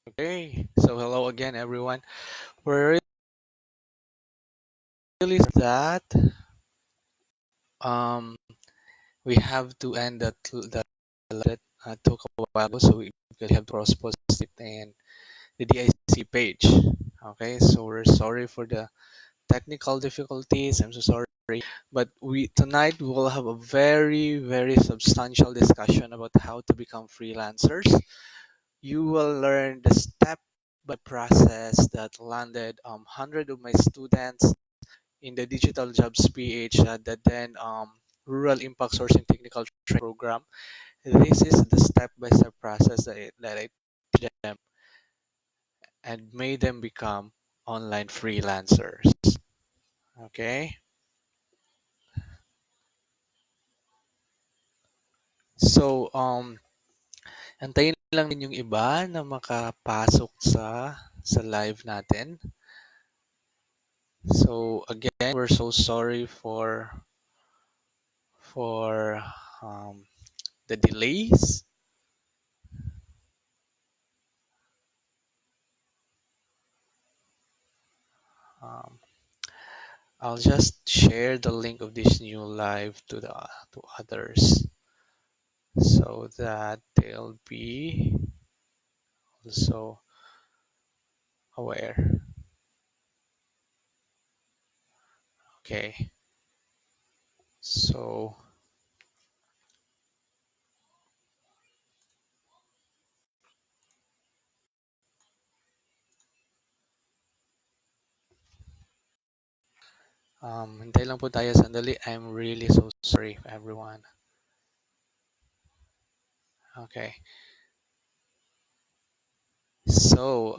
Okay, so hello again, everyone. We're really that um we have to end that took a while ago, so we have to cross-post it in the DIC page. Okay, so we're sorry for the technical difficulties. I'm so sorry, but we tonight we will have a very substantial discussion about how to become freelancers. You will learn the step by process that landed hundred of my students in the Digital Jobs PH that then Rural Impact Sourcing Technical Training Program. This is the step-by-step process that I teach them and made them become online freelancers. Okay? So, antayin lang din yung iba na makapasok sa live natin. So, again, we're so sorry for the delays. Um, I'll just share the link of this new live to others so that they'll be also aware. Okay, so hintay lang po tayo sandali. I'm really so sorry, everyone. Okay, so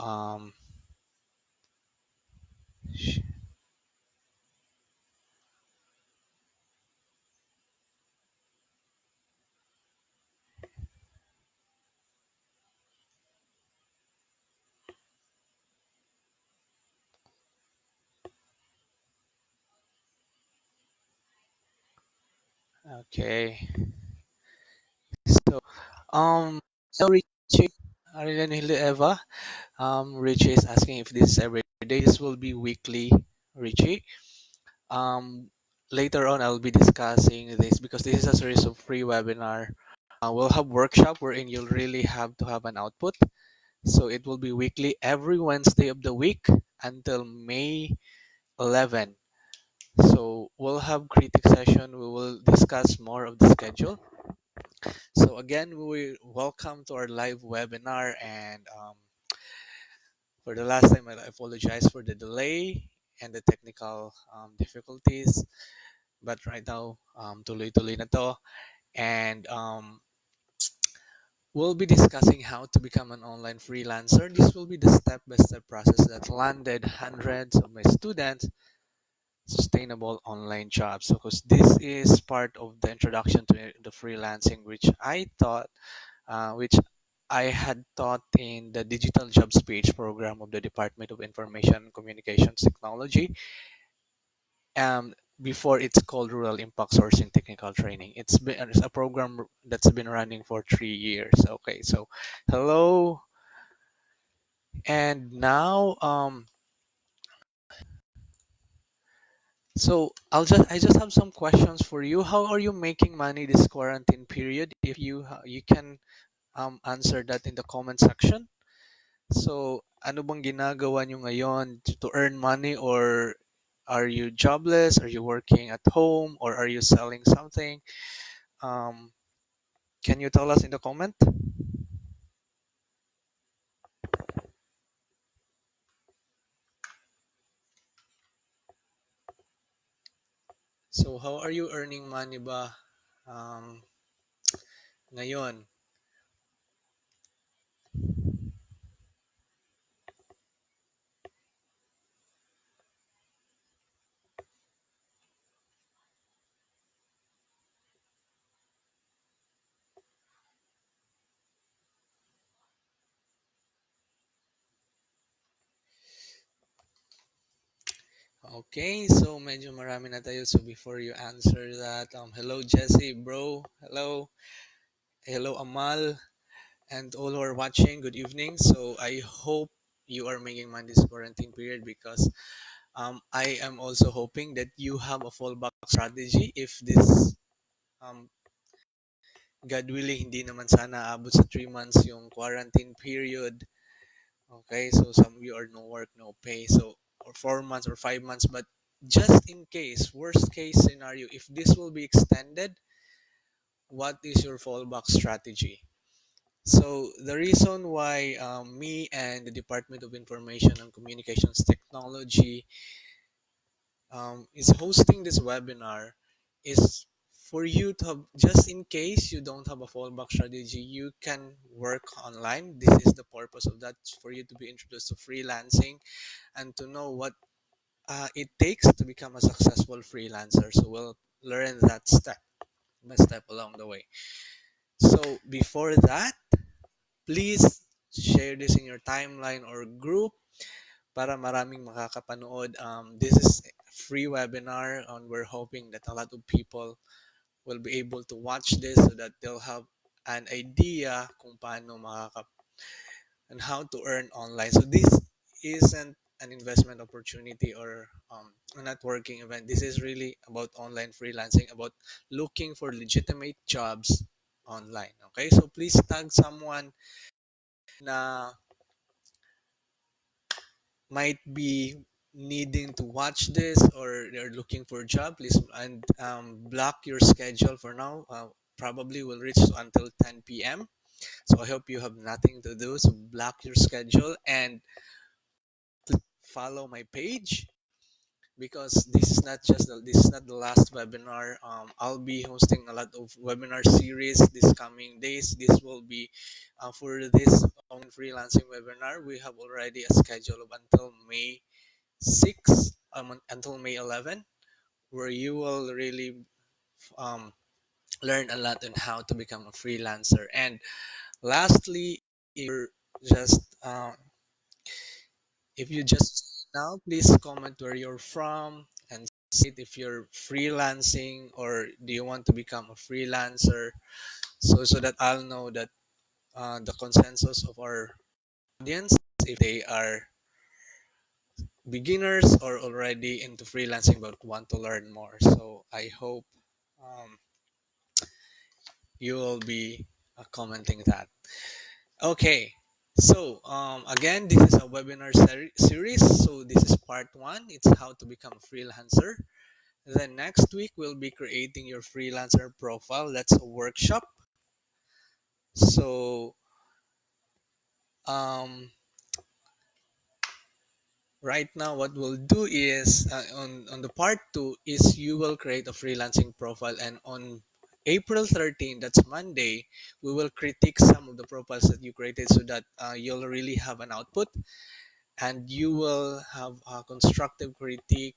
okay, so so Richie, Arilan Eva, Richie is asking if this is every day. This will be weekly, Richie. Um, Later on, I'll be discussing this because this is a series of free webinar. We'll have workshop wherein you'll really have to have an output. So it will be weekly every Wednesday of the week until May 11. So we'll have critic session. We will discuss more of the schedule. So again, we welcome to our live webinar. And for the last time, I apologize for the delay and the technical difficulties. But right now, tuloy-tuloy na to. And we'll be discussing how to become an online freelancer. This will be the step-by-step process that landed hundreds of my students sustainable online jobs. Because this is part of the introduction to the freelancing, which I had taught in the Digital Jobs PH program of the Department of Information and Communications Technology. um, Before it's called Rural Impact Sourcing Technical Training. It's a program that's been running for 3 years. Okay, so hello, and now so I just have some questions for you. How are you making money this quarantine period? If you can answer that in the comment section. So ano bang ginagawa nyo ngayon to earn money, or are you jobless? Are you working at home, or are you selling something? Um, can you tell us in the comment? So how are you earning money ba ngayon? Okay, so medyo marami na tayo. So before you answer that, hello Jesse, bro. Hello. Hello Amal. And all who are watching, good evening. So I hope you are making money this quarantine period because I am also hoping that you have a fallback strategy if this um, God willing hindi naman sana abot sa 3 months yung quarantine period. Okay, so some of you are no work, no pay. So or 4 months or 5 months, but just in case, worst case scenario, if this will be extended, what is your fallback strategy? So the reason why me and the Department of Information and Communications Technology is hosting this webinar is for you to have, just in case you don't have a fallback strategy, you can work online. This is the purpose of that, for you to be introduced to freelancing and to know what it takes to become a successful freelancer. So we'll learn that step by step along the way. So before that, please share this in your timeline or group para maraming makakapanood. This is a free webinar and we're hoping that a lot of people will be able to watch this so that they'll have an idea kung paano and how to earn online. So this isn't an investment opportunity or a networking event. This is really about online freelancing, about looking for legitimate jobs online. Okay, so please tag someone na might be needing to watch this or they're looking for a job, please and block your schedule for now. Probably will reach until 10 p.m. So I hope you have nothing to do. So block your schedule and follow my page because this is not the last webinar. I'll be hosting a lot of webinar series this coming days. This will be for this online freelancing webinar. We have already a schedule of until May 6 until May 11, where you will really um, learn a lot on how to become a freelancer. And lastly, just if you just now, please comment where you're from and say if you're freelancing or do you want to become a freelancer, so that I'll know that the consensus of our audience if they are beginners or already into freelancing but want to learn more. So I hope um, you will be commenting that. Okay. So again, this is a webinar series. So this is part one. It's how to become a freelancer. Then next week we'll be creating your freelancer profile. That's a workshop. So um, right now what we'll do is on the part two is you will create a freelancing profile and on April 13th, that's Monday, we will critique some of the profiles that you created so that you'll really have an output and you will have a constructive critique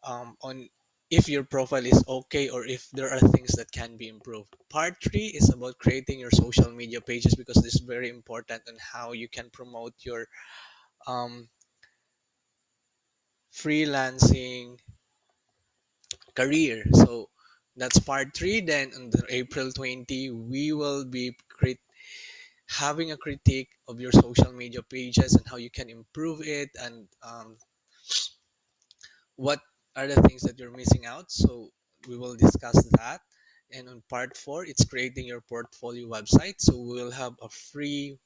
on if your profile is okay or if there are things that can be improved. Part three is about creating your social media pages because this is very important on how you can promote your um, freelancing career. So that's part three. Then on the April 20, we will be having a critique of your social media pages and how you can improve it and what are the things that you're missing out. So we will discuss that. And on part four, it's creating your portfolio website. So we'll have a free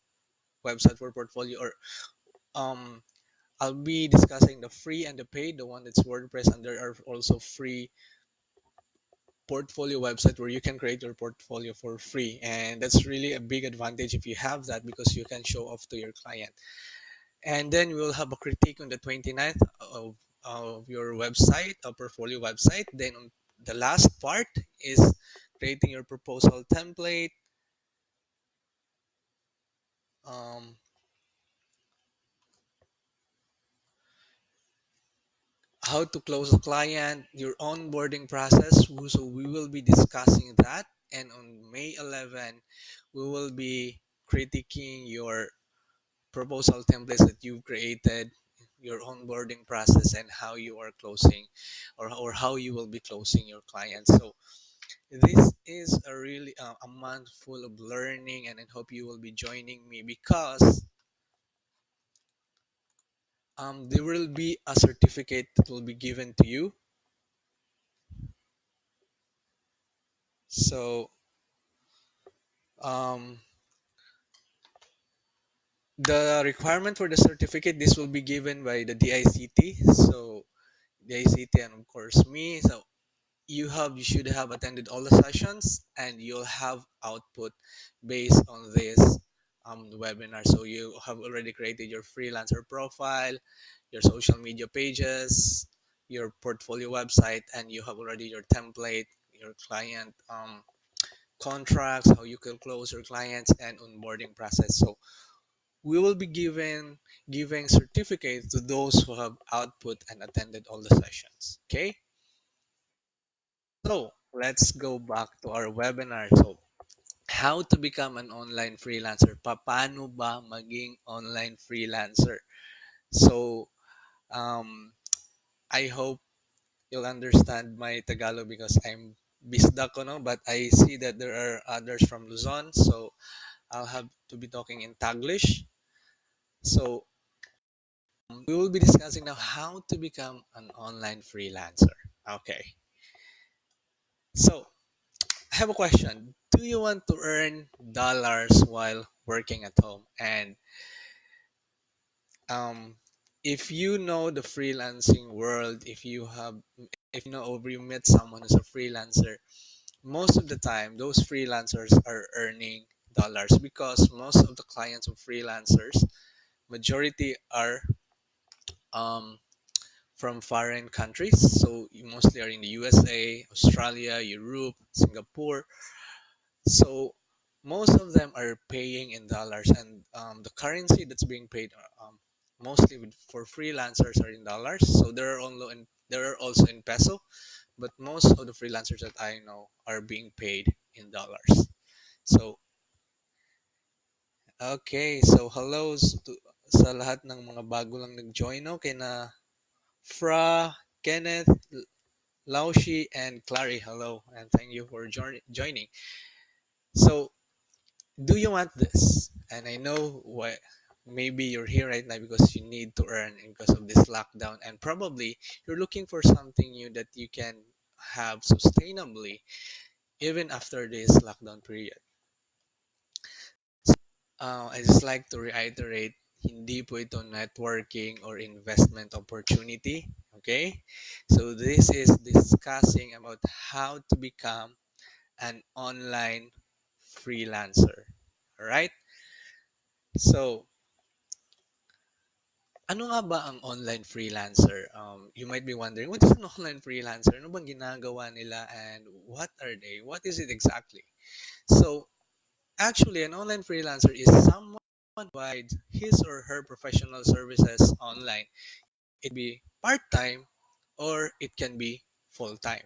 website for portfolio or um, I'll be discussing the free and the paid, the one that's WordPress, and there are also free portfolio website where you can create your portfolio for free. And that's really a big advantage if you have that because you can show off to your client. And then we'll have a critique on the 29th of your website, a portfolio website. Then on the last part is creating your proposal template, um, how to close a client, your onboarding process. So we will be discussing that. And on May 11, we will be critiquing your proposal templates that you've created, your onboarding process, and how you are closing or how you will be closing your clients. So This is a really a month full of learning, and I hope you will be joining me because there will be a certificate that will be given to you. So um, the requirement for the certificate, this will be given by the DICT. So DICT and of course me. So you should have attended all the sessions and you'll have output based on this webinar. So you have already created your freelancer profile, your social media pages, your portfolio website, and you have already your template, your client contracts, how you can close your clients, and onboarding process. So we will be giving certificates to those who have output and attended all the sessions. Okay, so let's go back to our webinar. So how to become an online freelancer? Paano ba maging online freelancer? So um, I hope you'll understand my Tagalog because I'm bisda ko, no? But I see that there are others from Luzon, so I'll have to be talking in Taglish. So we will be discussing now how to become an online freelancer. Okay, so I have a question. Do you want to earn dollars while working at home? And um, if you know the freelancing world, if you know or you met someone who's a freelancer, most of the time those freelancers are earning dollars because most of the clients of freelancers, majority are um, from foreign countries. So you mostly are in the USA, Australia, Europe, Singapore. So most of them are paying in dollars, and the currency that's being paid mostly for freelancers are in dollars. So there are also in peso, but most of the freelancers that I know are being paid in dollars. So okay, so hello sa lahat ng mga bago lang nag-join, no? Kina Fra, Kenneth, Laushi, and Clary. Hello, and thank you for joining. So do you want this? And I know what maybe you're here right now because you need to earn because of this lockdown, and probably you're looking for something new that you can have sustainably even after this lockdown period. I just like to reiterate, hindi po ito networking or investment opportunity. Okay? So this is discussing about how to become an online freelancer. Alright? So, ano nga ba ang online freelancer? You might be wondering, what is an online freelancer? Ano bang ginagawa nila and what are they? What is it exactly? So, actually, an online freelancer is someone who provides his or her professional services online. It can be part-time or it can be full-time.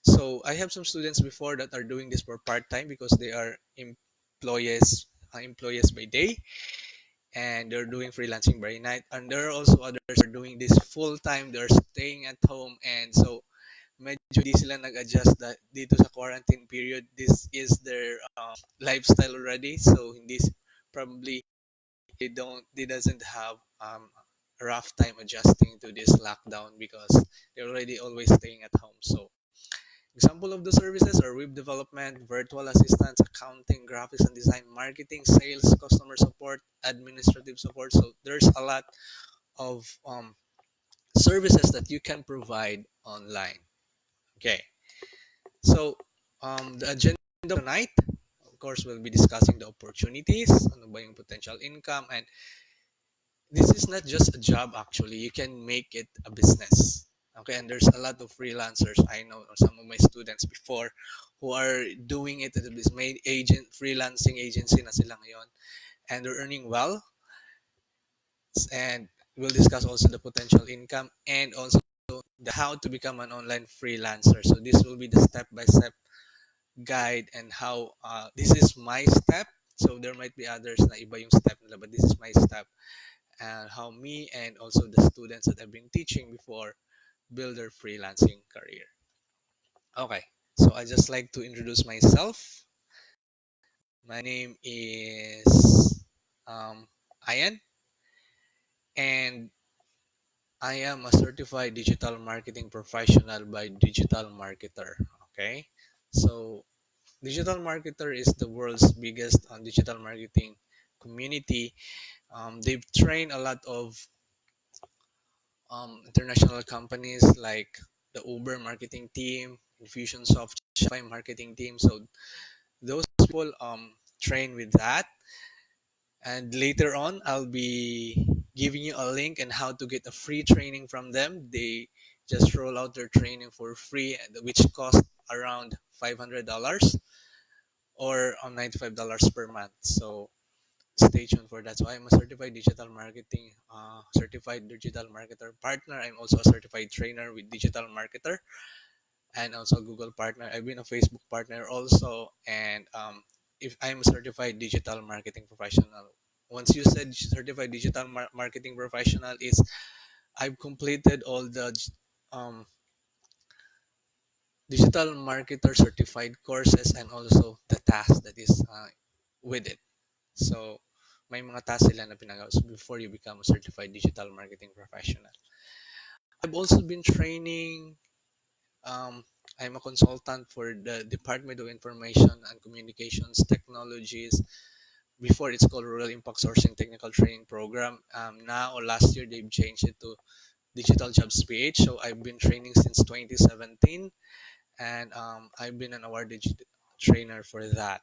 So, I have some students before that are doing this for part-time because they are employees by day and they're doing freelancing by night. And there are also others who are doing this full-time. They're staying at home and so medyo di sila nag-adjust dito sa quarantine period. This is their lifestyle already. So hindi probably they doesn't have a rough time adjusting to this lockdown because they're already always staying at home. So example of the services are web development, virtual assistants, accounting, graphics and design, marketing, sales, customer support, administrative support. So there's a lot of services that you can provide online. Okay, so the agenda tonight, of course, we'll be discussing the opportunities, ano ba yung potential income, and this is not just a job actually. You can make it a business. Okay, and there's a lot of freelancers I know, or some of my students before, who are doing it at this main agent, freelancing agency na sila ngayon, and they're earning well. And we'll discuss also the potential income and also the how to become an online freelancer. So this will be the step-by-step guide and how this is my step. So there might be others na iba yung step nila, but this is my step and how me and also the students that I've been teaching before build their freelancing career. Okay, So I just like to introduce myself. My name is Ian, and I am a certified digital marketing professional by Digital Marketer. Okay, so Digital Marketer is the world's biggest digital marketing community. They've trained a lot of international companies like the Uber marketing team, Infusionsoft Shopify marketing team. So those people train with that, and later on I'll be giving you a link and how to get a free training from them. They just roll out their training for free, which costs around $500 or $95 per month. So stay tuned for that. So I'm a certified digital marketing, certified digital marketer partner. I'm also a certified trainer with Digital Marketer and also Google partner. I've been a Facebook partner also, and if I'm a certified digital marketing professional. Once you said certified digital marketing professional, is I've completed all the um, digital marketer certified courses and also the task that is with it. So may mga task sila na pinagawa so before you become a certified digital marketing professional. I've also been training. Um, I'm a consultant for the Department of Information and Communications Technologies. Before it's called Rural Impact Sourcing Technical Training Program. Now or last year they've changed it to Digital Jobs PH. So I've been training since 2017, and I've been an awarded trainer for that.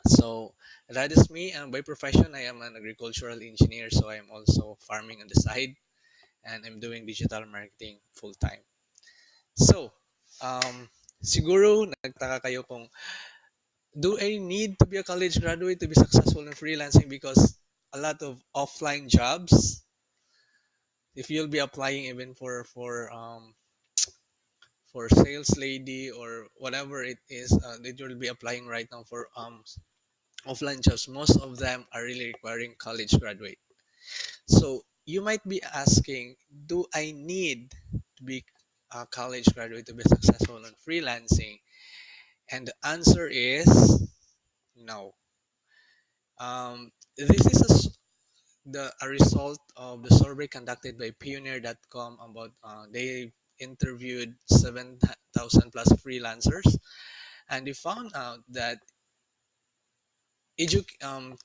So that is me. And by profession, I am an agricultural engineer. So I am also farming on the side, and I'm doing digital marketing full time. So, siguro nagtaka kayo kung do I need to be a college graduate to be successful in freelancing because a lot of offline jobs, if you'll be applying even for sales lady or whatever it is that you'll be applying right now for offline jobs, most of them are really requiring college graduate. So you might be asking, do I need to be a college graduate to be successful in freelancing? And the answer is no. This is a result of the survey conducted by Pioneer.com about they interviewed 7,000 plus freelancers, and they found out that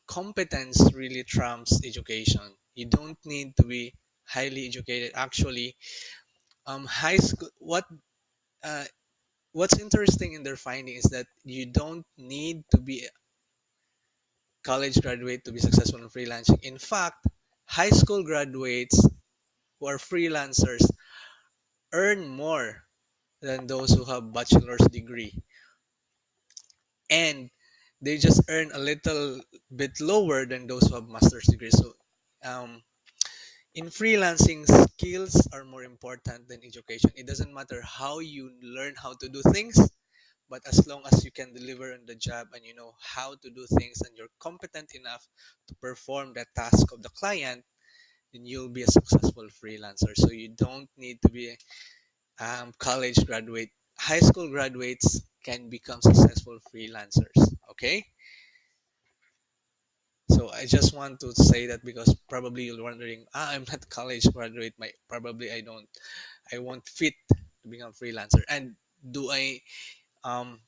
competence really trumps education. You don't need to be highly educated. Actually, high school. Uh, what's interesting in their finding is that you don't need to be a college graduate to be successful in freelancing. In fact, high school graduates who are freelancers earn more than those who have bachelor's degree, and they just earn a little bit lower than those who have master's degree. So um, in freelancing, skills are more important than education. It doesn't matter how you learn how to do things, but as long as you can deliver on the job and you know how to do things and you're competent enough to perform the task of the client, then you'll be a successful freelancer. So you don't need to be college graduate. High school graduates can become successful freelancers. Okay, so I just want to say that because probably you're wondering, I'm not college graduate. My probably I won't fit to become freelancer. And do um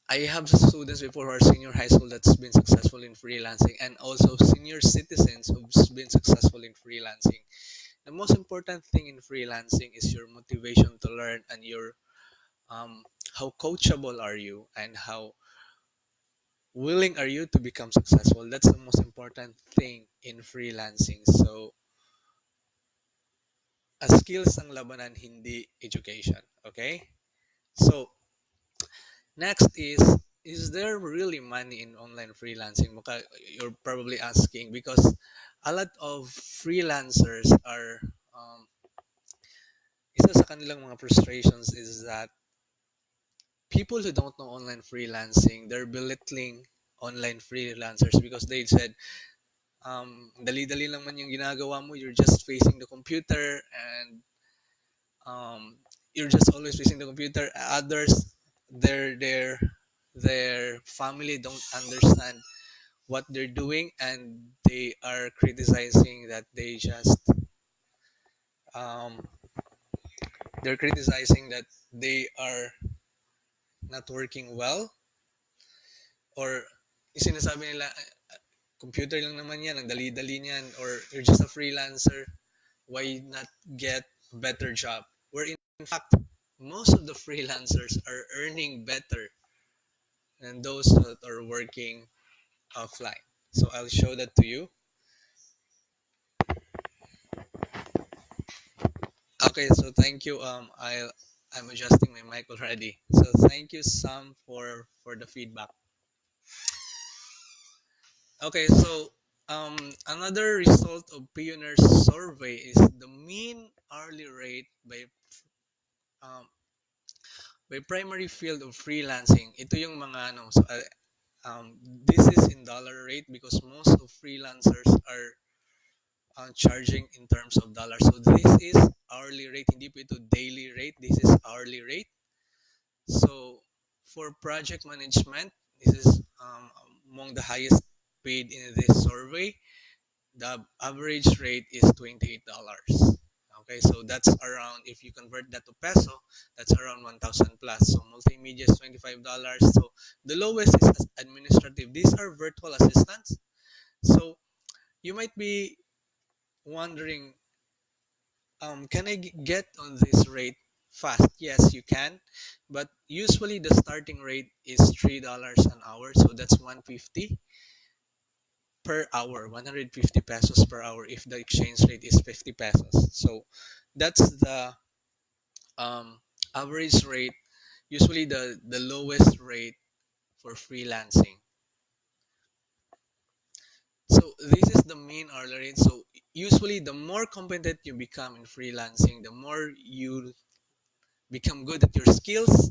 I have students before who are senior high school that's been successful in freelancing, and also senior citizens who've been successful in freelancing. The most important thing in freelancing is your motivation to learn and your um, how coachable are you and how willing are you to become successful. That's the most important thing in freelancing. So skills ang labanan, hindi education. Okay, so next is there really money in online freelancing? You're probably asking because a lot of freelancers are isa sa kanilang mga frustrations is that people who don't know online freelancing, they're belittling online freelancers because they said, dali-dali lang man yung ginagawa mo, you're just facing the computer and um, you're just always facing the computer. Others, their their their family don't understand what they're doing, and they are criticizing that um, they're criticizing that they are not working well, or sinasabi nila, computer lang naman yan, ang dali-dali niyan, or you're just a freelancer, why not get a better job? Where in fact, most of the freelancers are earning better than those that are working offline. So I'll show that to you. Okay, so thank you. I'm adjusting my mic already. So thank you, Sam, for the feedback. Okay, so another result of Pioneer's survey is the mean hourly rate um, by primary field of freelancing. Ito yung mga ano. So this is in dollar rate because most of freelancers are charging in terms of dollars. So this is hourly rate, hindi po ito daily rate. This is hourly rate. So for project management, this is among the highest paid in this survey. The average rate is $28. Okay, so that's around, if you convert that to peso, that's around 1,000 plus. So multimedia is $25. So the lowest is administrative. These are virtual assistants. So you might be wondering, can I get on this rate fast? Yes, you can, but usually the starting rate is $3 an hour, so that's 150 per hour, 150 pesos per hour if the exchange rate is 50 pesos. So that's the um, average rate, usually the lowest rate for freelancing. So this is the main hourly rate. So usually the more competent you become in freelancing, the more you become good at your skills,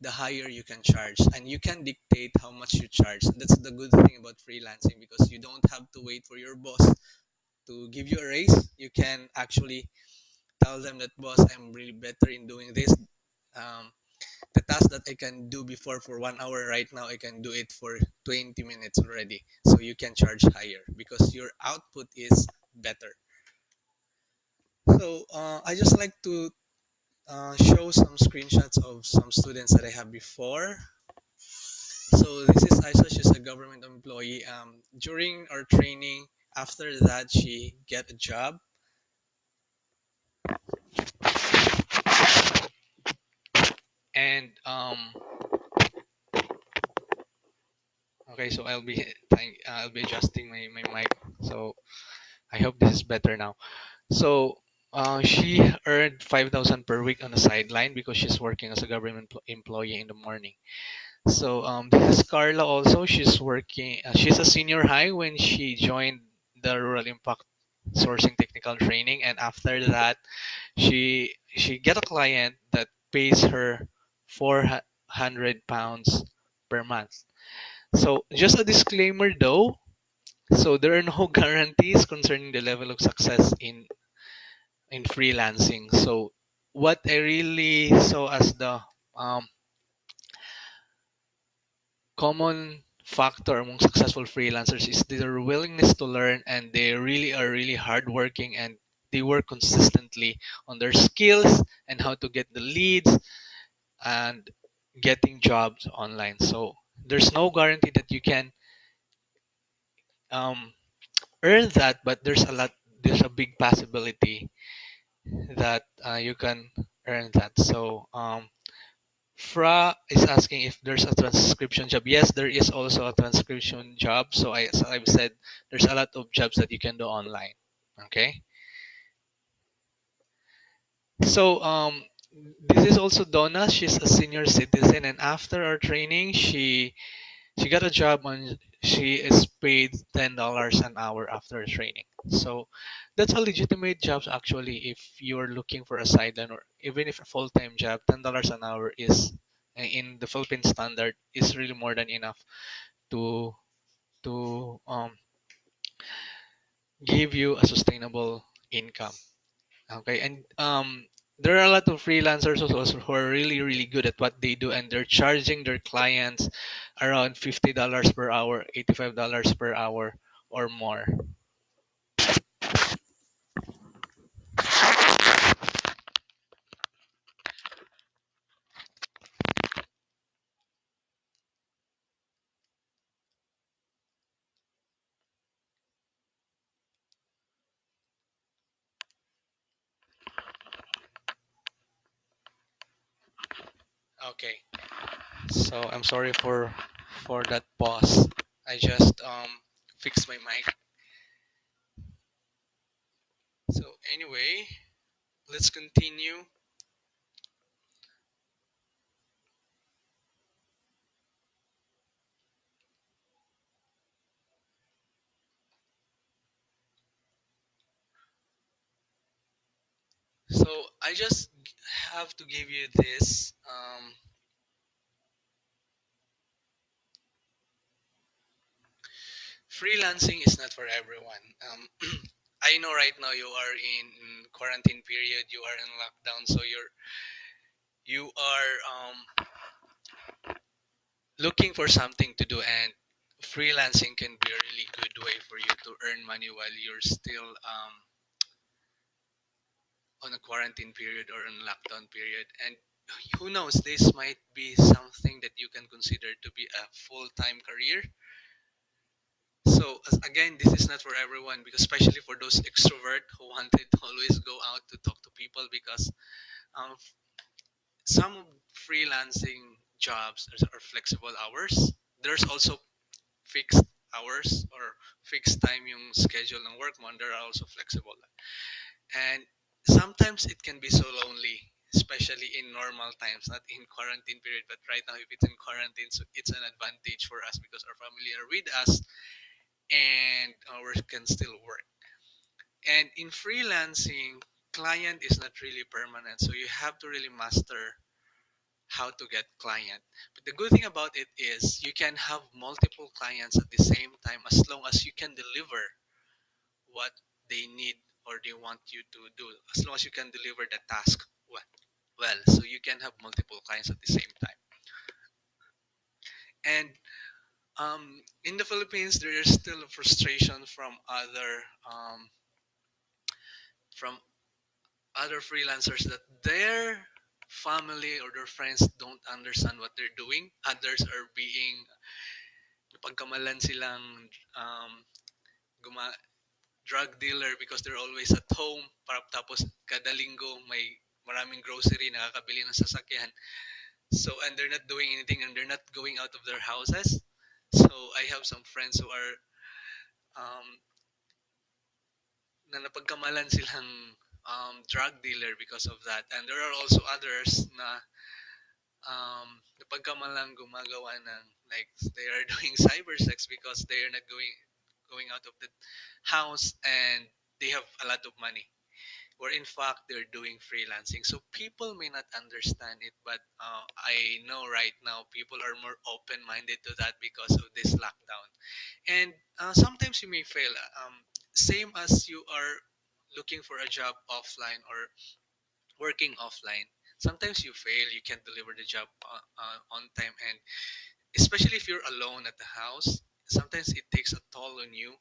the higher you can charge, and you can dictate how much you charge. That's the good thing about freelancing, because you don't have to wait for your boss to give you a raise. You can actually tell them that, boss, I'm really better in doing this. The task that I can do before for 1 hour, right now I can do it for 20 minutes already. So you can charge higher because your output is better. So I just like to show some screenshots of some students that I have before. So this is Aisha. She's a government employee. During our training, after that, she get a job, and okay. So I'll be adjusting my mic. So I hope this is better now. So she earned 5,000 per week on the sideline because she's working as a government employee in the morning. So this is Carla also. She's working. She's a senior high when she joined the Rural Impact Sourcing Technical Training, and after that, she get a client that pays her 400 pounds per month. So just a disclaimer though. So there are no guarantees concerning the level of success in freelancing. So what I really saw as the um, common factor among successful freelancers is their willingness to learn, and they really are really hardworking, and they work consistently on their skills and how to get the leads and getting jobs online. So there's no guarantee that you can um, earn that, but there's a big possibility that you can earn that. So Fra is asking if there's a transcription job. Yes, there is also a transcription job. So I've said, there's a lot of jobs that you can do online. Okay. So this is also Donna. She's a senior citizen, and after our training, she got a job on. She is paid $10 an hour after training. So that's a legitimate job actually. If you're looking for a sideline or even if a full-time job, $10 an hour is in the Philippine standard is really more than enough to to give you a sustainable income. Okay, and there are a lot of freelancers also who are really really good at what they do, and they're charging their clients around $50 per hour, $85 per hour, or more. Okay, so I'm sorry for that pause. I just fixed my mic. So anyway, let's continue. So I just have to give you this. Freelancing is not for everyone. I know right now you are in quarantine period. You are in lockdown, so you are looking for something to do, and freelancing can be a really good way for you to earn money while you're still on a quarantine period or on lockdown period. And who knows, this might be something that you can consider to be a full-time career. So again, this is not for everyone, because especially for those extrovert who wanted to always go out to talk to people, because um, some freelancing jobs are flexible hours. There's also fixed hours or fixed time yung schedule ng work mo, and there are also flexible. And sometimes it can be so lonely, especially in normal times, not in quarantine period. But right now, if it's in quarantine, so it's an advantage for us because our family are with us, and we can still work. And in freelancing, client is not really permanent, so you have to really master how to get client. But the good thing about it is you can have multiple clients at the same time, as long as you can deliver what they need or they want you to do, as long as you can deliver the task well. So you can have multiple clients at the same time. And in the Philippines, there is still a frustration from other freelancers that their family or their friends don't understand what they're doing. Others are being pagkamalan silang um, guma drug dealer because they're always at home. Tapos kada linggo may maraming grocery nakakabili ng sasakyan. So and they're not doing anything, and they're not going out of their houses. So I have some friends who are um, na napagkamalan silang drug dealer because of that. And there are also others na napagkamalang gumagawa ng, like, they are doing cybersex because they are not going out of the house, and they have a lot of money, where in fact they're doing freelancing. So people may not understand it, but I know right now people are more open-minded to that because of this lockdown. And sometimes you may fail, same as you are looking for a job offline or working offline. Sometimes you fail, you can't deliver the job on time, and especially if you're alone at the house, sometimes it takes a toll on you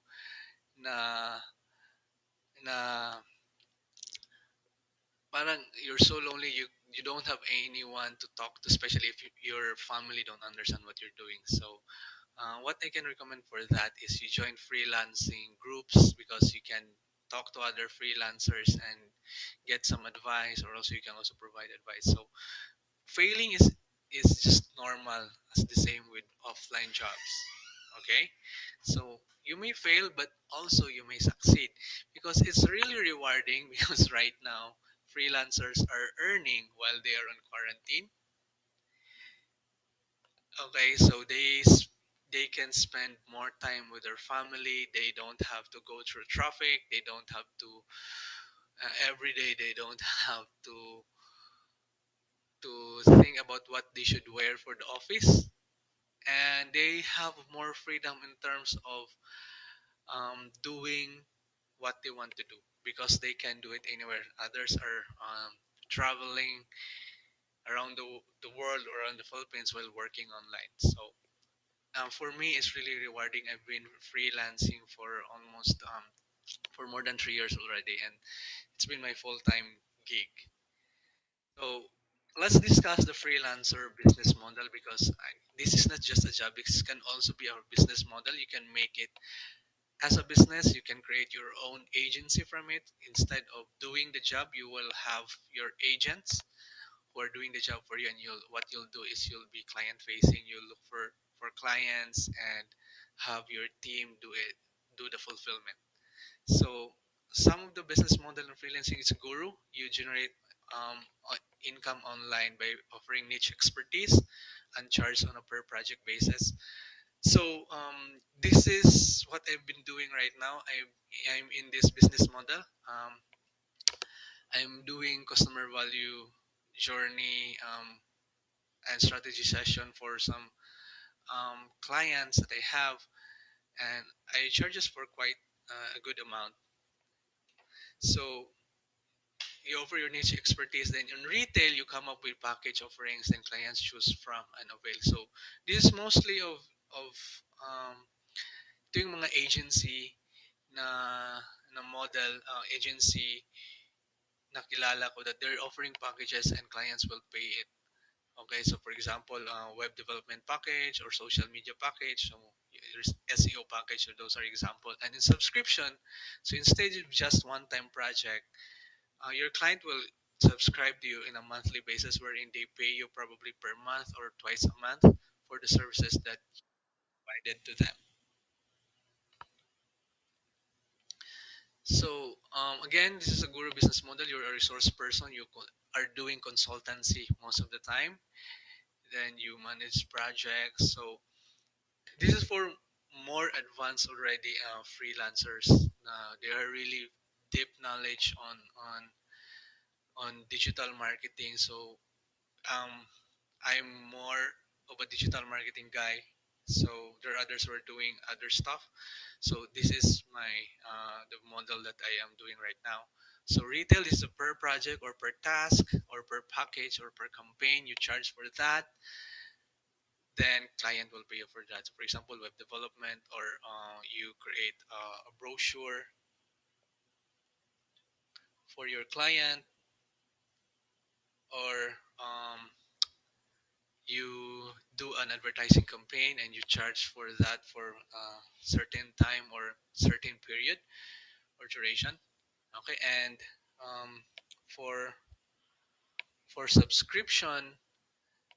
na na parang you're so lonely, you don't have anyone to talk to, especially if your family don't understand what you're doing. So what I can recommend for that is you join freelancing groups, because you can talk to other freelancers and get some advice, or also you can also provide advice. So failing is just normal, as the same with offline jobs. Okay, so you may fail, but also you may succeed, because it's really rewarding because right now freelancers are earning while they are on quarantine. Okay, so they can spend more time with their family. They don't have to go through traffic. They don't have to every day. They don't have to think about what they should wear for the office, and they have more freedom in terms of doing what they want to do, because they can do it anywhere. Others are traveling around the world or around the Philippines while working online. So for me, it's really rewarding. I've been freelancing for almost for more than 3 years already, and it's been my full-time gig. So let's discuss the freelancer business model because this is not just a job. This can also be our business model. You can make it as a business. You can create your own agency from it. Instead of doing the job, you will have your agents who are doing the job for you, and you'll do is you'll be client facing. You'll look for clients and have your team do the fulfillment. So some of the business model in freelancing is guru. You generate income online by offering niche expertise and charge on a per project basis. So this is what I've been doing right now. I'm in this business model. I'm doing customer value journey and strategy session for some clients that I have, and I charges for quite a good amount. So you offer your niche expertise. Then in retail, you come up with package offerings, and clients choose from and avail. So this is mostly of doing mga agency na na model agency na kilala ko that they're offering packages and clients will pay it. Okay, so for example, web development package or social media package. So there's SEO package. So those are example. And in subscription, so instead of just one-time project, your client will subscribe to you in a monthly basis wherein they pay you probably per month or twice a month for the services that you provided to them. So again, this is a guru business model. You're a resource person. You are doing consultancy most of the time. Then you manage projects. So this is for more advanced already freelancers. They are really deep knowledge on digital marketing. So um, I'm more of a digital marketing guy. So there are others who are doing other stuff. So this is my the model that I am doing right now. So retail is a per project or per task or per package or per campaign. You charge for that, then client will pay you for that. So for example, web development or you create a brochure for your client or you do an advertising campaign and you charge for that for a certain time or certain period or duration. Okay, and um, for for subscription,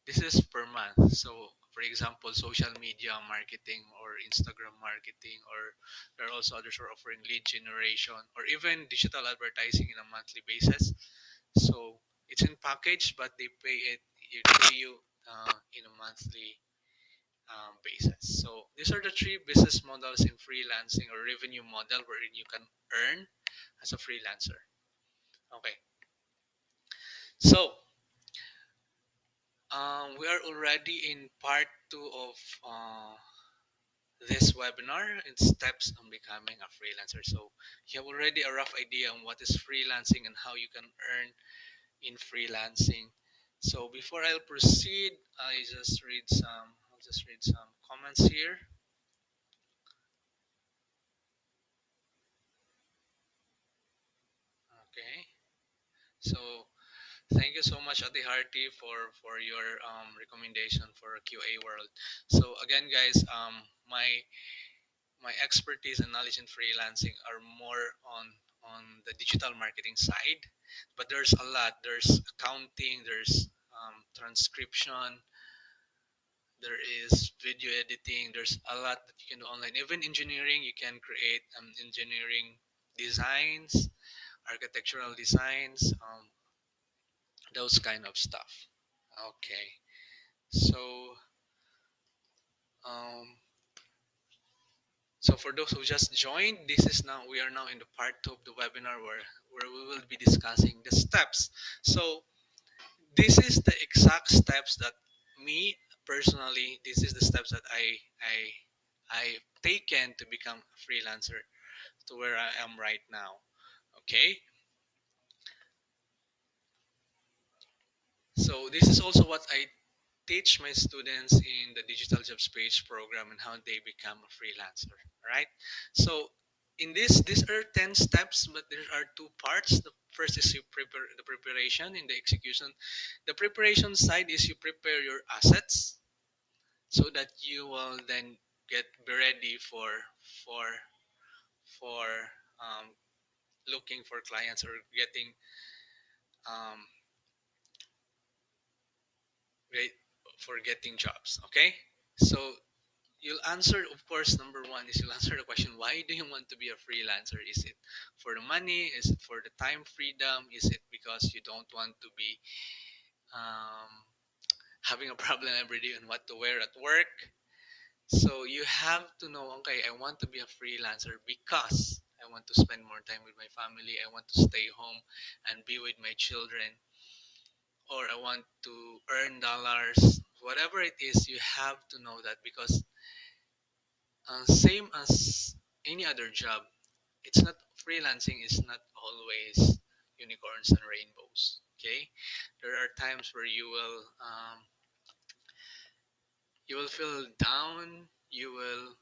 this is per month. So for example, social media marketing or Instagram marketing, or there are also others who are offering lead generation or even digital advertising in a monthly basis. So it's in package, but they pay you in a monthly basis. So these are the three business models in freelancing or revenue model wherein you can earn as a freelancer. Okay, so we are already in part two of this webinar. It's steps on becoming a freelancer. So you have already a rough idea on what is freelancing and how you can earn in freelancing. So before I'll proceed, I'll just read some comments here. Okay. So thank you so much, Ate Harty, for your recommendation for QA World. So again, guys, my expertise and knowledge in freelancing are more on the digital marketing side, but there's a lot. There's accounting, there's transcription, there is video editing. There's a lot that you can do online. Even engineering, you can create engineering designs, architectural designs, those kind of stuff. Okay, so um, so for those who just joined, this is now we are now in the part two of the webinar where we will be discussing the steps. So this is the exact steps that me personally, this is the steps that I've taken to become a freelancer to where I am right now. Okay, So this is also what I teach my students in the digital jobs page program and how they become a freelancer. Right. So in this, these are 10 steps, but there are two parts. The first is you prepare the preparation. In the execution, the preparation side is you prepare your assets so that you will then get be ready for for um, looking for clients or getting um, great for getting jobs. Okay, so you'll answer, of course, number one is you'll answer the question, why do you want to be a freelancer? Is it for the money? Is it for the time freedom? Is it because you don't want to be um, having a problem every day on what to wear at work? So you have to know, okay, I want to be a freelancer because I want to spend more time with my family. I want to stay home and be with my children, or I want to earn dollars. Whatever it is, you have to know that because same as any other job, it's not freelancing is not always unicorns and rainbows. Okay, there are times where you will feel down, you will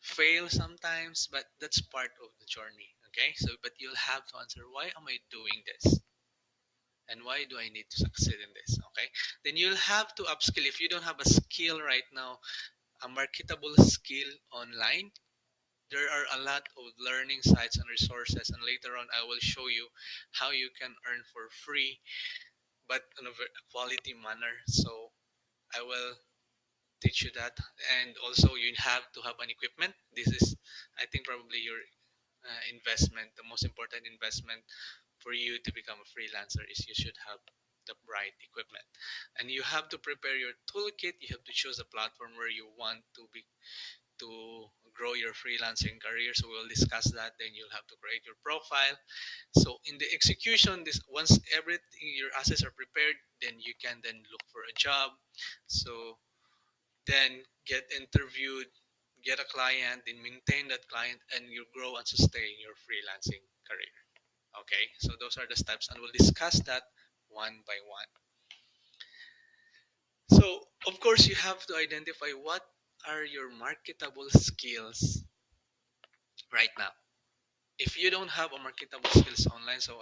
fail sometimes, but that's part of the journey. Okay, so but you'll have to answer, why am I doing this, and why do I need to succeed in this? Okay, then you'll have to upskill. If you don't have a skill right now, a marketable skill online, there are a lot of learning sites and resources, and later on I will show you how you can earn for free but in a quality manner. So I will teach you that. And also you have to have an equipment. This is, I think, probably your investment. The most important investment for you to become a freelancer is you should have the right equipment, and you have to prepare your toolkit. You have to choose a platform where you want to grow your freelancing career. So we'll discuss that. Then you'll have to create your profile. So in the execution, this once everything your assets are prepared, then you can then look for a job. So then get interviewed, get a client, then maintain that client, and you grow and sustain your freelancing career. Okay, so those are the steps, and we'll discuss that one by one. So of course, you have to identify what are your marketable skills right now. If you don't have a marketable skills online, so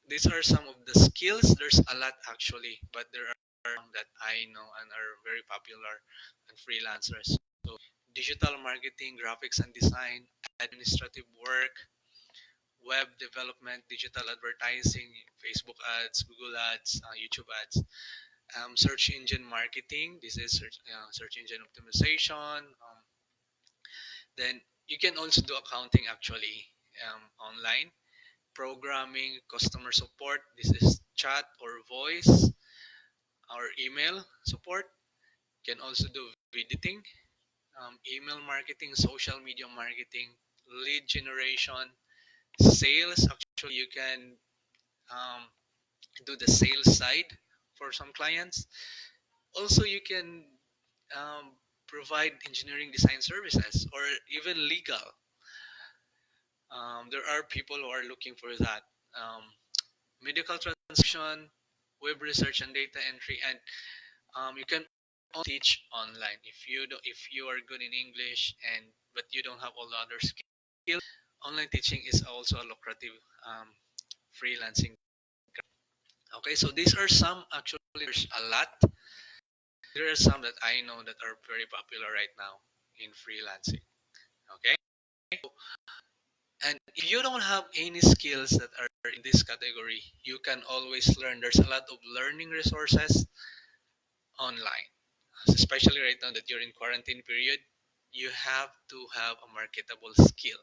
these are some of the skills. There's a lot actually, but there are some that I know and are very popular and freelancers. So digital marketing, graphics and design, administrative work, web development, digital advertising, Facebook ads, Google ads, YouTube ads, search engine marketing. This is search engine optimization. Then you can also do accounting actually online, programming, customer support. This is chat or voice or email support. You can also do editing, email marketing, social media marketing, lead generation, sales. Actually, you can um, do the sales side for some clients. Also, you can um, provide engineering design services or even legal. There are people who are looking for that. Um, Medical transaction, web research and data entry, and you can teach online if you are good in English and but you don't have all the other skills. Online teaching is also a lucrative freelancing. Okay, so these are some actually. There's a lot. There are some that I know that are very popular right now in freelancing. Okay, and if you don't have any skills that are in this category, you can always learn. There's a lot of learning resources online, especially right now that you're in quarantine period. You have to have a marketable skill.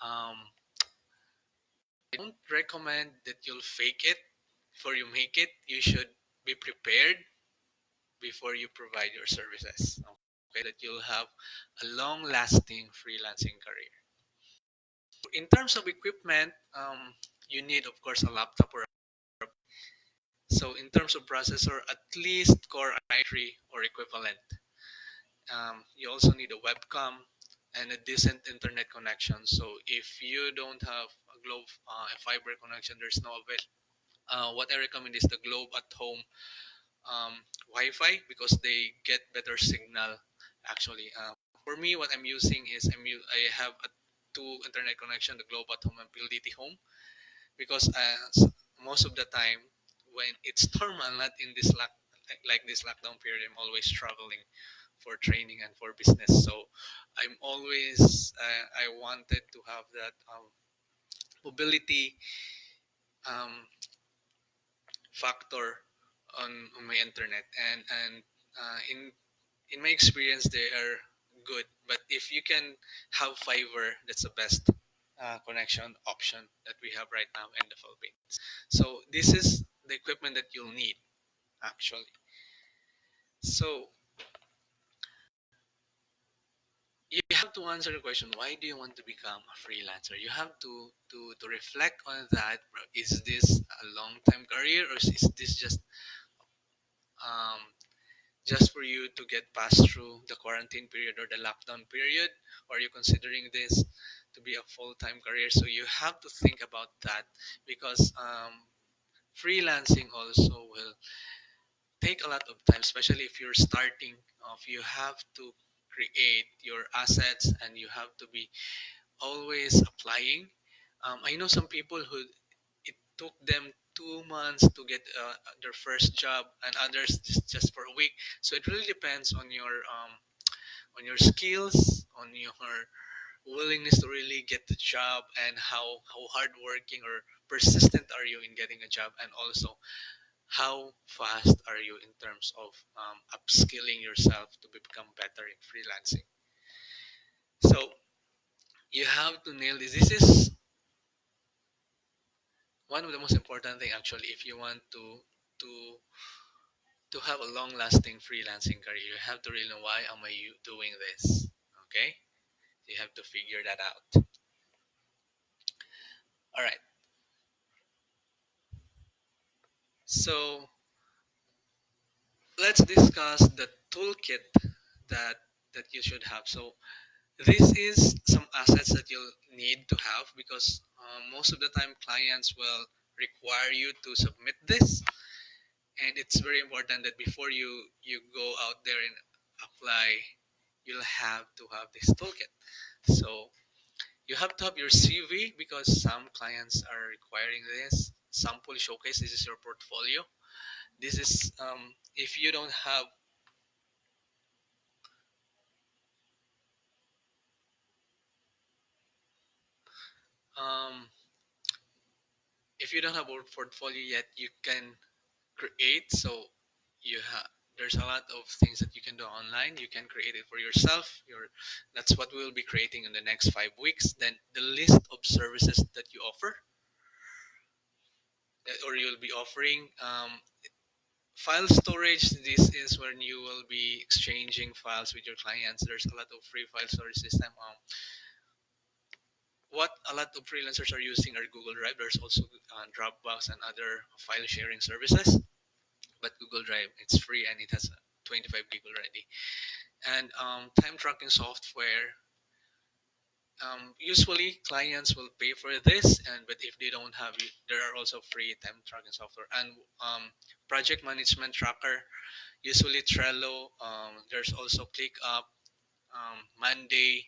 um, I don't recommend that you'll fake it before you make it. You should be prepared before you provide your services, okay, that you'll have a long lasting freelancing career. In terms of equipment, you need of course a laptop or so in terms of processor, at least core i3 or equivalent. You also need a webcam and a decent internet connection. So if you don't have a globe a fiber connection, there's no What I recommend is the Globe at Home Wi-Fi because they get better signal. Actually, for me, what I'm using is I have a two internet connection, the Globe at Home and PLDT Home, because most of the time when it's normal, not in this like this lockdown period, I'm always struggling for training and for business. So I'm always I wanted to have that mobility um, factor on my internet, and in my experience they are good. But if you can have fiber, that's the best connection option that we have right now in the Philippines. So this is the equipment that you'll need actually. So you have to answer the question, why do you want to become a freelancer? You have to reflect on that. Is this a long time career, or is this um, just for you to get past through the quarantine period or the lockdown period? Or are you considering this to be a full-time career? So you have to think about that, because freelancing also will take a lot of time, especially if you're starting off. You have to create your assets and you have to be always applying. I know some people who it took them 2 months to get their first job, and others just for a week. So it really depends on your skills, on your willingness to really get the job, and how hardworking or persistent are you in getting a job, and also how fast are you in terms of upskilling yourself to become better in freelancing. So you have to nail this. This is one of the most important thing actually if you want to to have a long lasting freelancing career. You have to really know, why am I doing this? Okay, you have to figure that out. All right, so let's discuss the toolkit that you should have. So this is some assets that you'll need to have, because most of the time clients will require you to submit this, and it's very important that before you go out there and apply, you'll have to have this toolkit. So you have to have your CV, because some clients are requiring this. Sample showcase, this is your portfolio. This is if you don't have um, if you don't have a portfolio yet, you can create. So you have there's a lot of things that you can do online. You can create it for yourself. That's what we'll be creating in the next 5 weeks. Then the list of services that you offer, or you'll be offering. File storage, this is when you will be exchanging files with your clients. There's a lot of free file storage system. What a lot of freelancers are using are Google Drive. There's also Dropbox and other file sharing services. But Google Drive, it's free and it has 25 gig already. And time tracking software. Usually clients will pay for this, and but if they don't have it, there are also free time tracking software and project management tracker. Usually Trello. There's also ClickUp, Monday,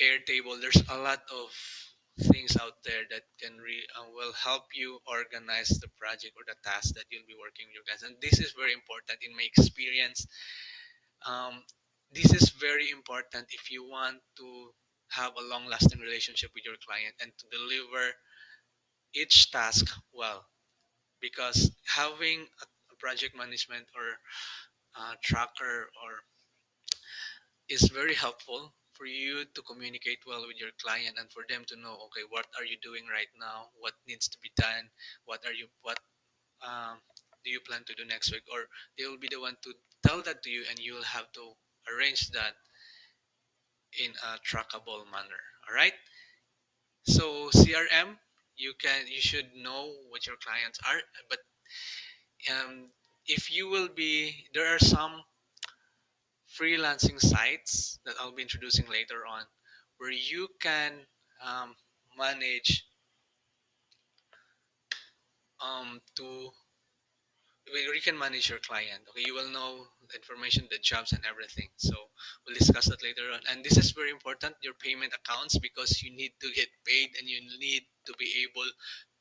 Airtable. There's a lot of things out there that will help you organize the project or the task that you'll be working with your guys. And this is very important in my experience. Um, this is very important if you want to have a long-lasting relationship with your client and to deliver each task well. Because having a project management or tracker or is very helpful for you to communicate well with your client, and for them to know, okay, what are you doing right now, what needs to be done, what um, do you plan to do next week, or they will be the one to tell that to you, and you will have to arrange that in a trackable manner. All right, so CRM, you should know what your clients are, but um, if you will be there are some freelancing sites that I'll be introducing later on, where you can um, manage to where you can manage your client. Okay, you will know the information, the jobs, and everything. So we'll discuss that later on. And this is very important, your payment accounts, because you need to get paid and you need to be able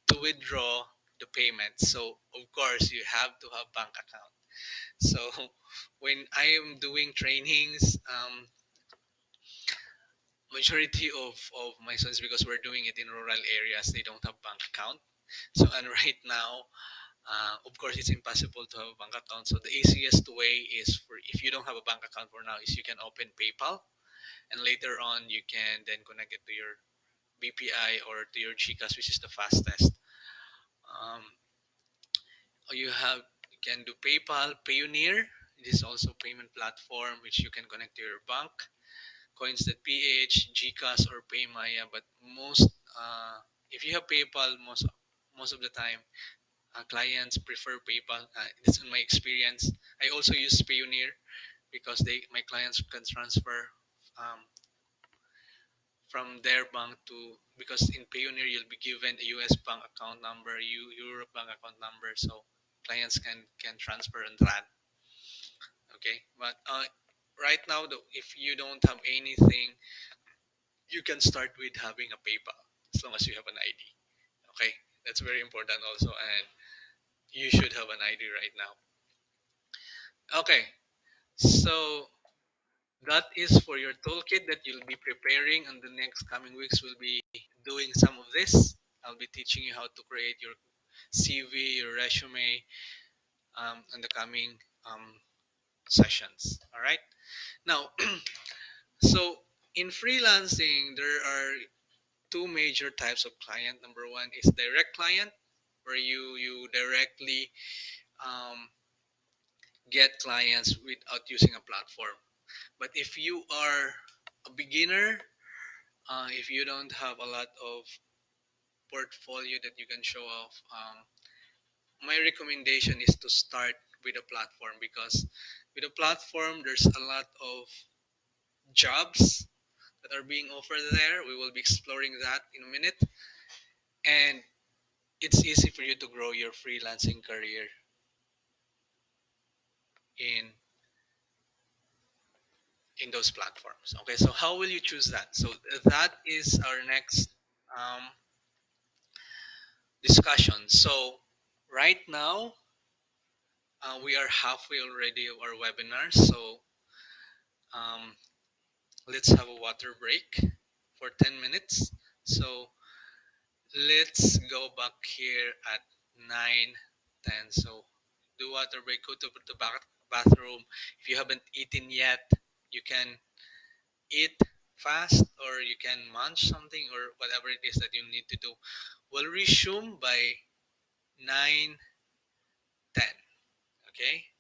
to withdraw the payment. So of course you have to have bank account. So when I am doing trainings, majority of my students, because we're doing it in rural areas, they don't have bank account. So and right now, of course, it's impossible to have a bank account. So the easiest way is for if you don't have a bank account for now, is you can open PayPal, and later on you can then connect it to your BPI or to your GCash, which is the fastest. Um, or you can do PayPal, Payoneer. It is also payment platform which you can connect to your bank. Coins.ph, GCash, or Paymaya. But most, if you have PayPal, most of the time clients prefer PayPal. It's in my experience. I also use Payoneer because my clients can transfer um, from their bank to, because in Payoneer you'll be given a US bank account number, Europe bank account number, so clients can transfer on that. Okay, but right now though, if you don't have anything, you can start with having a PayPal as long as you have an ID. Okay, that's very important also, and you should have an ID right now. Okay, so that is for your toolkit that you'll be preparing, and the next coming weeks we'll be doing some of this. I'll be teaching you how to create your CV, your resume, in the coming sessions. All right. Now, so in freelancing, there are two major types of client. Number one is direct client, where you directly um, get clients without using a platform. But if you are a beginner, if you don't have a lot of portfolio that you can show off, my recommendation is to start with a platform, because with a platform there's a lot of jobs that are being offered there. We will be exploring that in a minute, and it's easy for you to grow your freelancing career in in those platforms. Okay, so how will you choose that? So that is our next um, discussion. So right now we are halfway already of our webinar. So um, let's have a water break for 10 minutes. So let's go back here at 9:10. So do water break, go to the bathroom. If you haven't eaten yet, you can eat fast, or you can munch something, or whatever it is that you need to do. We'll resume by 9:10. Okay?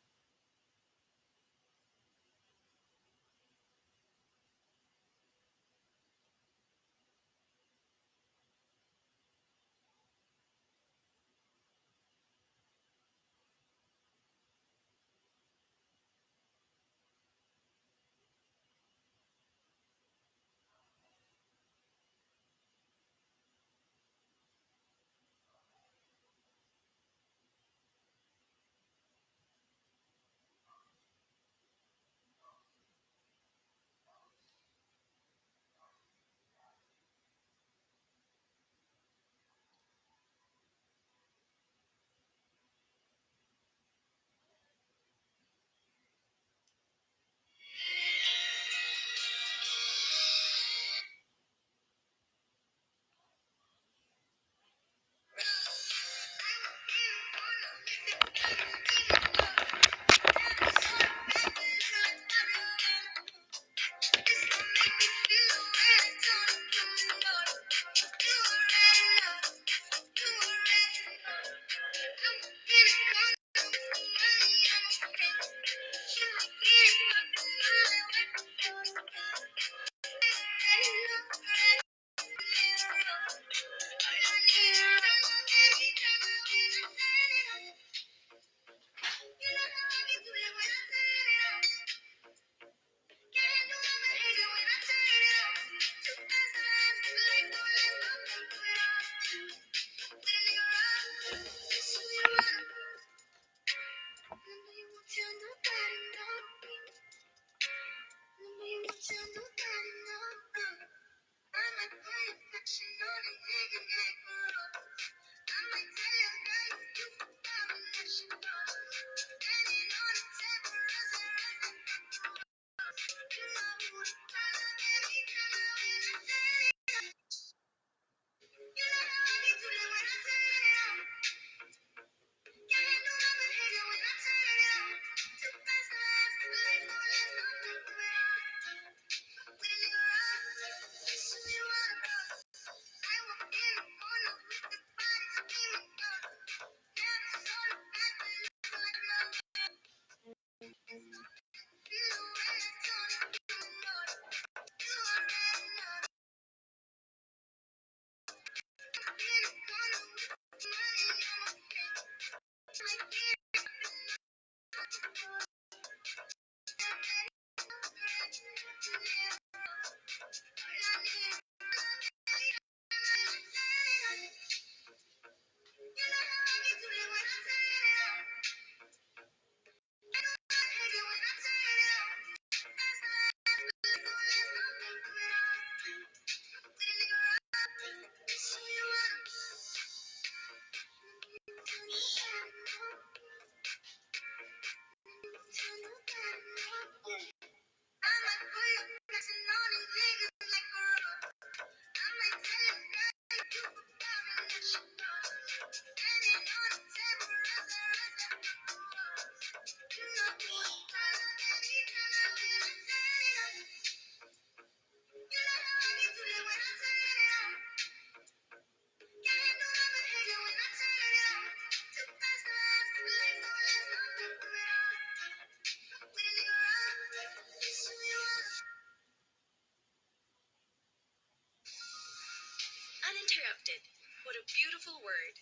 What a beautiful word.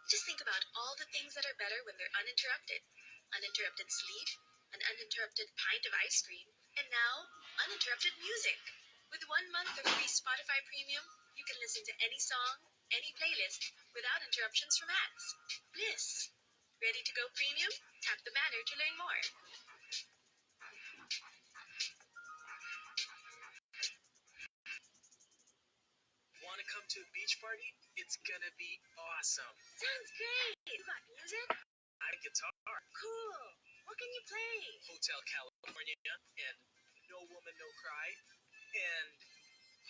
Just think about all the things that are better when they're uninterrupted. Uninterrupted sleep, an uninterrupted pint of ice cream, and now, uninterrupted music. With 1 month of free Spotify Premium, you can listen to any song, any playlist, without interruptions from ads. Bliss. Ready to go premium? Tap the banner to learn more. Want to come to a beach party? It's gonna be awesome. Sounds great. You got music? I guitar. Cool. What can you play? Hotel California and No Woman No Cry and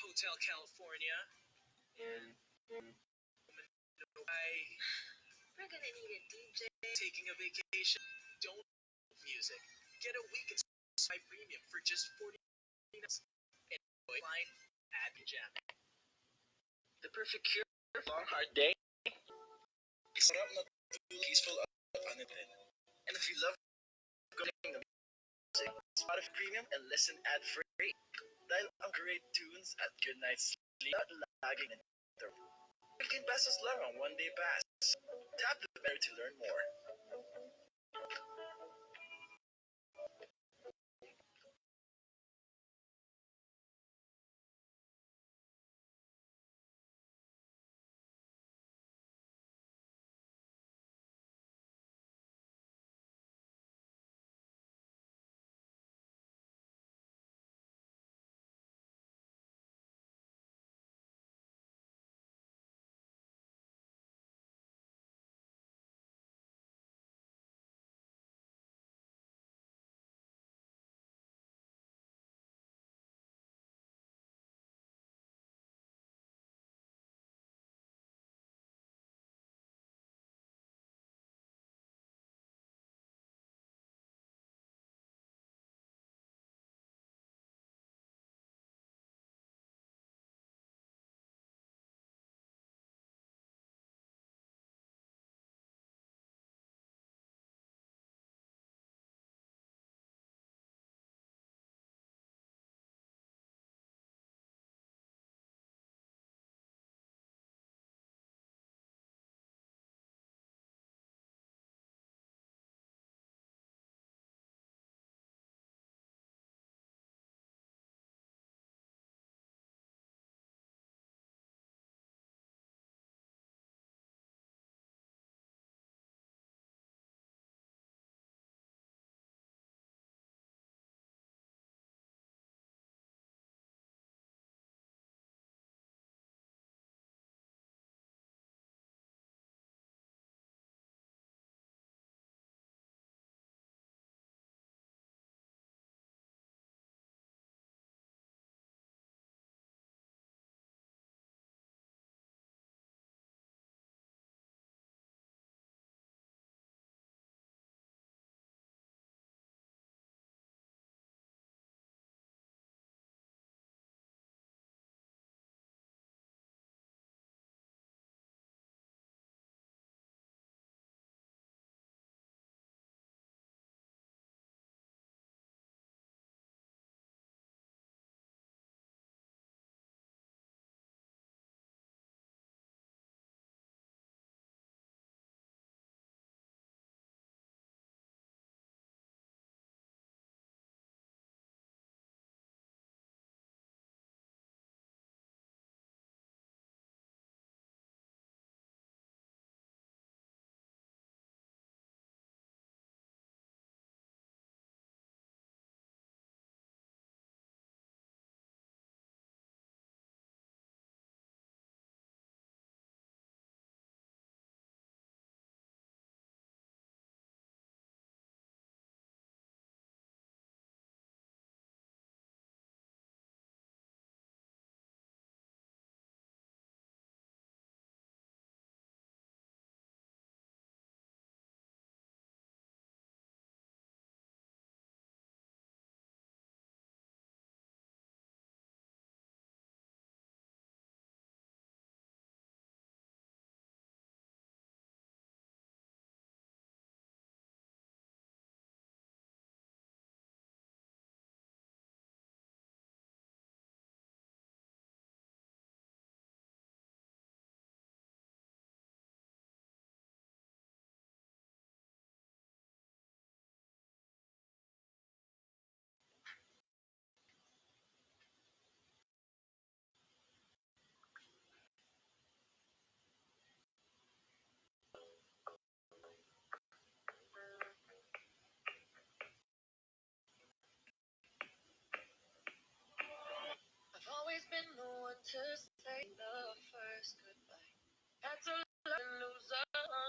Hotel California and No Cry. We're gonna need a DJ. Taking a vacation. Don't music. Get a week in Spotify Premium for just 40 minutes. Enjoy line ad jam. The perfect cure for a long hard day. Sarap na tulog, peaceful at uninterrupted. And if you love going to music, Spotify Premium and listen ad-free. Dahil ang great tunes at good night's sleep at laging interrupt. 15 pesos lang ang one-day pass. Tap the banner to learn more.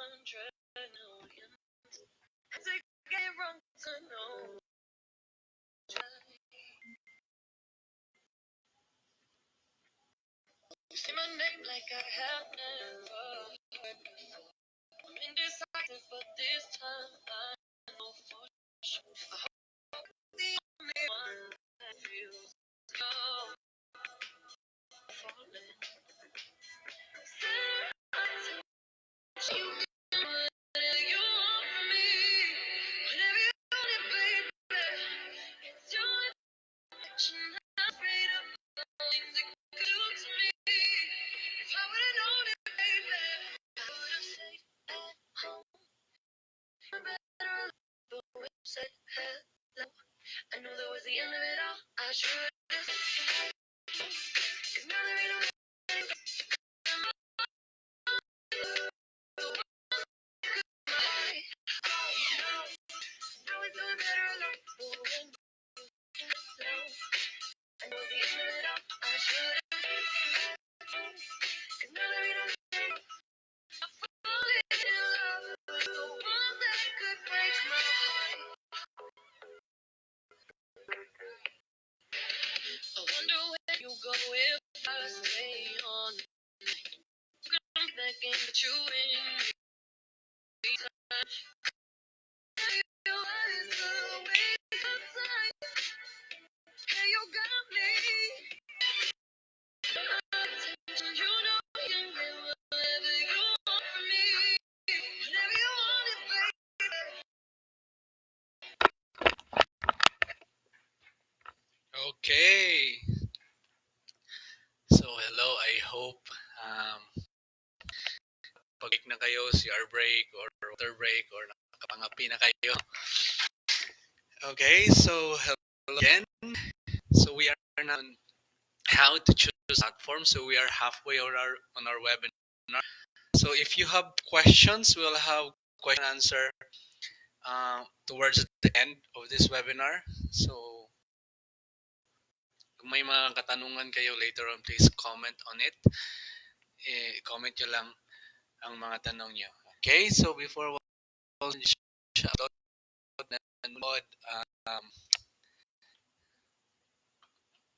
million. To get it wrong to know. You say my name like I have never heard before. I'm indecisive, but this time I know for sure. I hope the only one that feels you're falling. Say you can whatever you want from me. Whatever you want, it, baby. It's your affection. I'm afraid of the things it could do to me. If I would've known it, baby, I would've stayed at home. Better off, but when you said hello, I knew that was the end of it all. I should've listened. 'Cause now there ain't no now it's doing better alone. But when hello, I know the end of it all. I should've listened. 'Cause now there ain't no falling in love with the one that could break my heart. I wonder where you go if I stay on. I'm thinking that you in me. You eyes a waste of time. Hey, you got me. Attention, you know you can get whatever you want from me. Whatever you want, it, baby. Okay. So hello, I hope pag-break na kayo, CR break or water break or nakapangapi na kayo. Okay, so hello again. So we are now on how to choose platform. So we are halfway on our webinar. So if you have questions, we'll have question and answer towards the end of this webinar. So kung may mga katanungan kayo later on, please comment on it. Comment nyo lang ang mga tanong nyo. Okay, so before we shoutout and nanood,